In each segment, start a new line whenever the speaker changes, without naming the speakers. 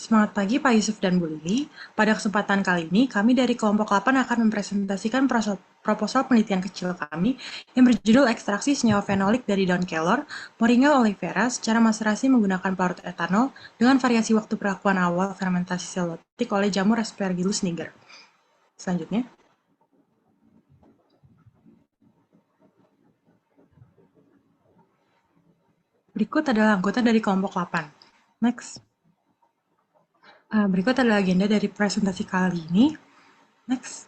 Semangat pagi Pak Yusuf dan Bu Lili. Pada kesempatan kali ini, kami dari kelompok 8 akan mempresentasikan proposal penelitian kecil kami yang berjudul ekstraksi senyawa fenolik dari daun kelor, Moringa oleifera secara maserasi menggunakan pelarut etanol dengan variasi waktu perlakuan awal fermentasi selotik oleh jamur Aspergillus niger. Selanjutnya. Berikut adalah anggota dari kelompok 8. Next. Berikut adalah agenda dari presentasi kali ini. Next.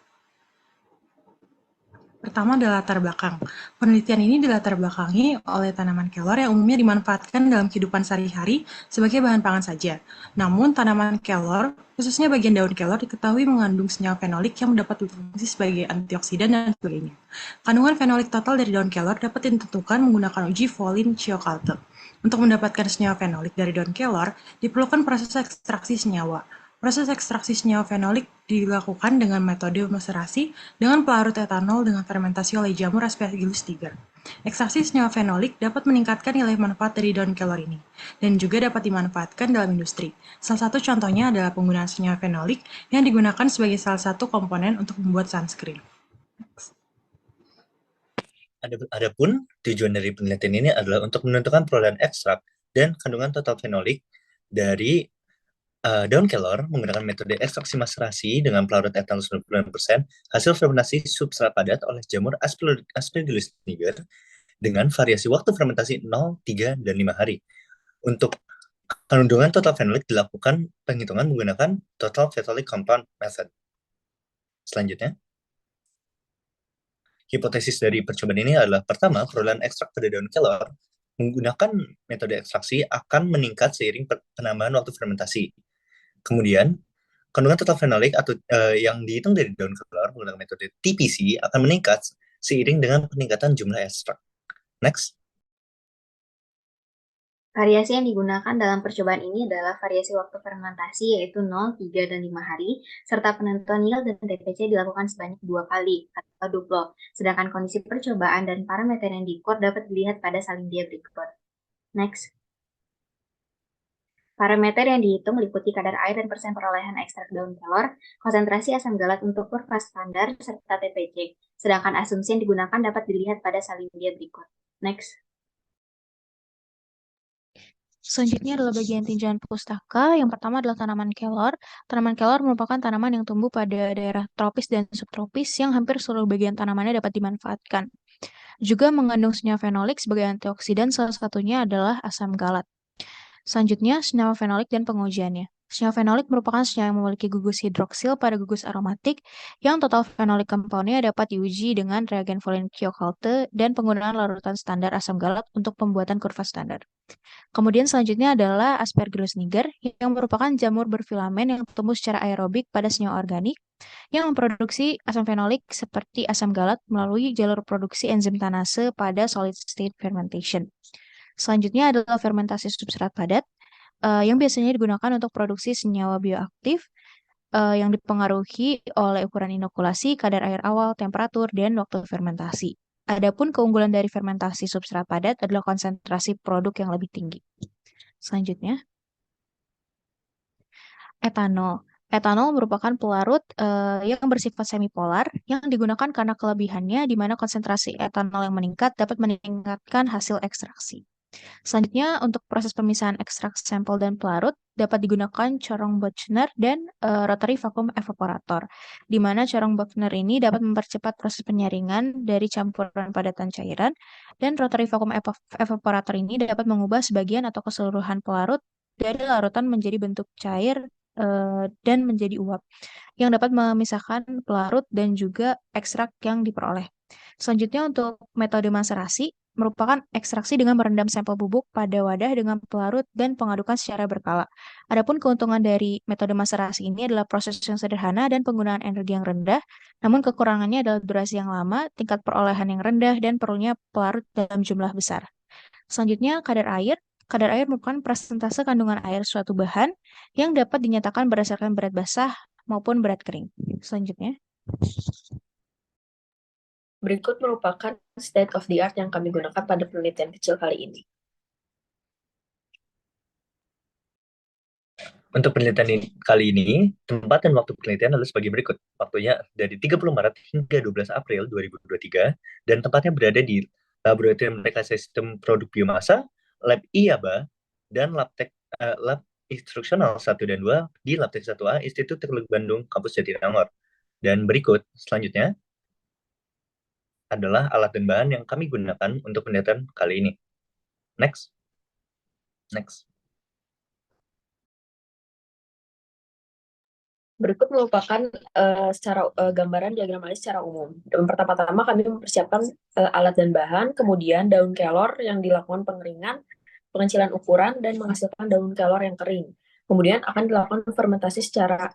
Pertama adalah latar belakang. Penelitian ini dilatar belakangi oleh tanaman kelor yang umumnya dimanfaatkan dalam kehidupan sehari-hari sebagai bahan pangan saja. Namun, tanaman kelor, khususnya bagian daun kelor, diketahui mengandung senyawa fenolik yang dapat berfungsi sebagai antioksidan dan sebagainya. Kandungan fenolik total dari daun kelor dapat ditentukan menggunakan uji Volin-Chiocalde. Untuk mendapatkan senyawa fenolik dari daun kelor, diperlukan proses ekstraksi senyawa. Proses ekstraksi senyawa fenolik dilakukan dengan metode maserasi dengan pelarut etanol dengan fermentasi oleh jamur Aspergillus niger. Ekstraksi senyawa fenolik dapat meningkatkan nilai manfaat dari daun kelor ini, dan juga dapat dimanfaatkan dalam industri. Salah satu contohnya adalah penggunaan senyawa fenolik yang digunakan sebagai salah satu komponen untuk membuat sunscreen.
Adapun tujuan dari penelitian ini adalah untuk menentukan perolehan ekstrak dan kandungan total fenolik dari daun kelor menggunakan metode ekstraksi maserasi dengan pelarut etanol 99% hasil fermentasi substrat padat oleh jamur Aspergillus niger dengan variasi waktu fermentasi 0, 3, dan 5 hari. Untuk kandungan total fenolik dilakukan penghitungan menggunakan total phenolic compound method. Selanjutnya, hipotesis dari percobaan ini adalah pertama, perolehan ekstrak pada daun kelor menggunakan metode ekstraksi akan meningkat seiring penambahan waktu fermentasi. Kemudian, kandungan total fenolik atau yang dihitung dari daun kelor menggunakan metode TPC akan meningkat seiring dengan peningkatan jumlah ekstrak. Next.
Variasi yang digunakan dalam percobaan ini adalah variasi waktu fermentasi yaitu 0, 3, dan 5 hari, serta penentuan yield dan TPC dilakukan sebanyak 2 kali atau duplo, sedangkan kondisi percobaan dan parameter yang diukur dapat dilihat pada salindia berikut. Next. Parameter yang dihitung meliputi kadar air dan persen perolehan ekstrak daun kelor, konsentrasi asam galat untuk kurva standar, serta TPC, sedangkan asumsi yang digunakan dapat dilihat pada salindia berikut. Next.
Selanjutnya adalah bagian tinjauan pustaka. Yang pertama adalah tanaman kelor. Tanaman kelor merupakan tanaman yang tumbuh pada daerah tropis dan subtropis yang hampir seluruh bagian tanamannya dapat dimanfaatkan. Juga mengandung senyawa fenolik sebagai antioksidan, salah satunya adalah asam galat. Selanjutnya, senyawa fenolik dan pengujiannya. Senyawa fenolik merupakan senyawa yang memiliki gugus hidroksil pada gugus aromatik yang total fenolik compound-nya dapat diuji dengan reagen Volin-Chiocalde dan penggunaan larutan standar asam galat untuk pembuatan kurva standar. Kemudian selanjutnya adalah Aspergillus niger yang merupakan jamur berfilamen yang tumbuh secara aerobik pada senyawa organik yang memproduksi asam fenolik seperti asam galat melalui jalur produksi enzim tanase pada solid state fermentation. Selanjutnya adalah fermentasi substrat padat yang biasanya digunakan untuk produksi senyawa bioaktif yang dipengaruhi oleh ukuran inokulasi, kadar air awal, temperatur, dan waktu fermentasi. Adapun keunggulan dari fermentasi substrat padat adalah konsentrasi produk yang lebih tinggi. Selanjutnya, etanol. Etanol merupakan pelarut yang bersifat semipolar yang digunakan karena kelebihannya di mana konsentrasi etanol yang meningkat dapat meningkatkan hasil ekstraksi. Selanjutnya, untuk proses pemisahan ekstrak sampel dan pelarut dapat digunakan corong Buchner dan rotary vacuum evaporator, di mana corong Buchner ini dapat mempercepat proses penyaringan dari campuran padatan cairan, dan rotary vacuum evaporator ini dapat mengubah sebagian atau keseluruhan pelarut dari larutan menjadi bentuk cair dan menjadi uap, yang dapat memisahkan pelarut dan juga ekstrak yang diperoleh. Selanjutnya untuk metode maserasi merupakan ekstraksi dengan merendam sampel bubuk pada wadah dengan pelarut dan pengadukan secara berkala. Adapun keuntungan dari metode maserasi ini adalah proses yang sederhana dan penggunaan energi yang rendah, namun kekurangannya adalah durasi yang lama, tingkat perolehan yang rendah, dan perlunya pelarut dalam jumlah besar. Selanjutnya, kadar air. Kadar air merupakan persentase kandungan air suatu bahan yang dapat dinyatakan berdasarkan berat basah maupun berat kering. Selanjutnya.
Berikut merupakan state of the art yang kami gunakan pada penelitian kecil kali ini.
Untuk penelitian kali ini, tempat dan waktu penelitian adalah sebagai berikut. Waktunya dari 30 Maret hingga 12 April 2023, dan tempatnya berada di Laboratorium Rekayasa Sistem Produk Biomasa, Lab IABA, dan Lab Instruksional 1 dan 2 di Labtek 1A Institut Teknologi Bandung, Kampus Jatinangor. Dan berikut, selanjutnya, adalah alat dan bahan yang kami gunakan untuk penelitian kali ini. Next.
Berikut merupakan gambaran diagram alis secara umum. Pertama-tama kami mempersiapkan alat dan bahan, kemudian daun kelor yang dilakukan pengeringan, pengecilan ukuran, dan menghasilkan daun kelor yang kering. Kemudian akan dilakukan fermentasi secara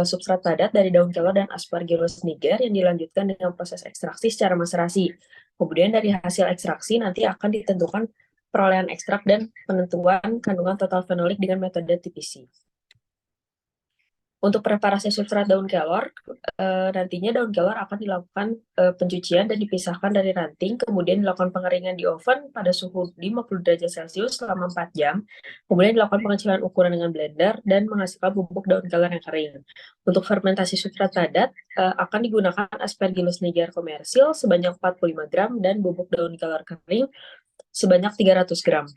substrat padat dari daun kelor dan Aspergillus niger yang dilanjutkan dengan proses ekstraksi secara maserasi. Kemudian dari hasil ekstraksi nanti akan ditentukan perolehan ekstrak dan penentuan kandungan total fenolik dengan metode TPC. Untuk preparasi substrat daun kelor, nantinya daun kelor akan dilakukan pencucian dan dipisahkan dari ranting, kemudian dilakukan pengeringan di oven pada suhu 50 derajat Celcius selama 4 jam, kemudian dilakukan pengecilan ukuran dengan blender, dan menghasilkan bubuk daun kelor yang kering. Untuk fermentasi substrat padat, akan digunakan Aspergillus niger komersil sebanyak 45 gram dan bubuk daun kelor kering sebanyak 300 gram.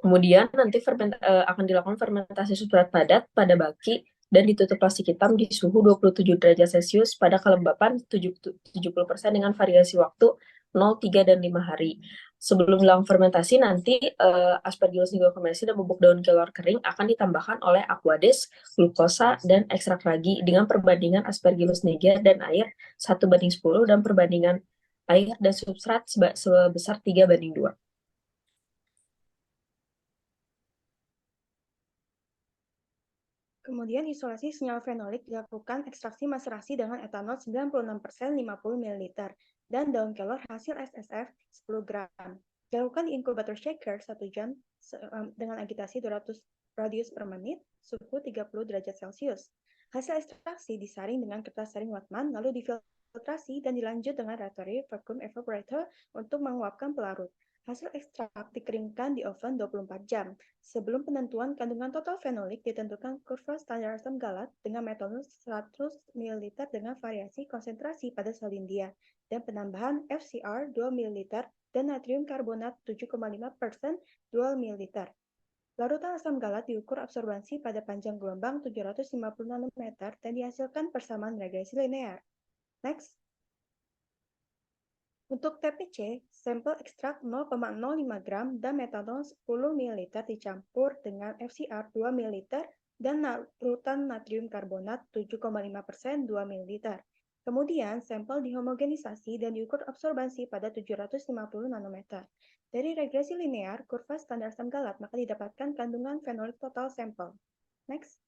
Kemudian nanti akan dilakukan fermentasi substrat padat pada baki dan ditutup plastik hitam di suhu 27 derajat Celcius pada kelembapan 70% dengan variasi waktu 0, 3, dan 5 hari. Sebelum dilakukan fermentasi, nanti Aspergillus niger komersil dan bubuk daun kelor kering akan ditambahkan oleh aquades, glukosa, dan ekstrak ragi dengan perbandingan Aspergillus niger dan air 1:10 dan perbandingan air dan substrat sebesar 3:2.
Kemudian isolasi senyawa fenolik dilakukan ekstraksi maserasi dengan etanol 96% 50 ml dan daun kelor hasil SSF 10 gram. Dilakukan di inkubator shaker 1 jam dengan agitasi 200 radius per menit, suhu 30 derajat Celcius. Hasil ekstraksi disaring dengan kertas saring Wattmann, lalu difiltrasi dan dilanjut dengan rotary vacuum evaporator untuk menguapkan pelarut. Hasil ekstrak dikeringkan di oven 24 jam. Sebelum penentuan kandungan total fenolik ditentukan kurva standar asam galat dengan metode 100 ml dengan variasi konsentrasi pada sel India dan penambahan FCR 2 ml dan natrium karbonat 7,5% 2 ml. Larutan asam galat diukur absorbansi pada panjang gelombang 750 nanometer dan dihasilkan persamaan regresi linear. Next. Untuk TPC, sampel ekstrak 0,05 gram dan metanol 10 ml dicampur dengan FCR 2 ml dan larutan natrium karbonat 7,5% 2 ml. Kemudian, sampel dihomogenisasi dan diukur absorbansi pada 750 nanometer. Dari regresi linear, kurva standar asam galat, maka didapatkan kandungan fenolik total sampel. Next.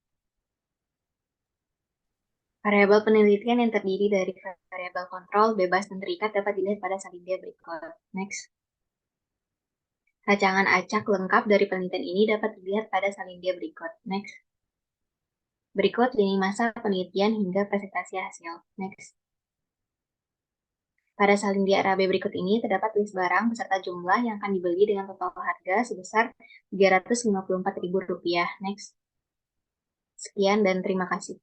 Variabel penelitian yang terdiri dari variabel kontrol, bebas, dan terikat dapat dilihat pada salindia berikut. Next. Rancangan acak lengkap dari penelitian ini dapat dilihat pada salindia berikut. Next. Berikut lini masa penelitian hingga presentasi hasil. Next. Pada salindia RAB berikut ini terdapat list barang beserta jumlah yang akan dibeli dengan total harga sebesar Rp354.000. Next. Sekian dan terima kasih.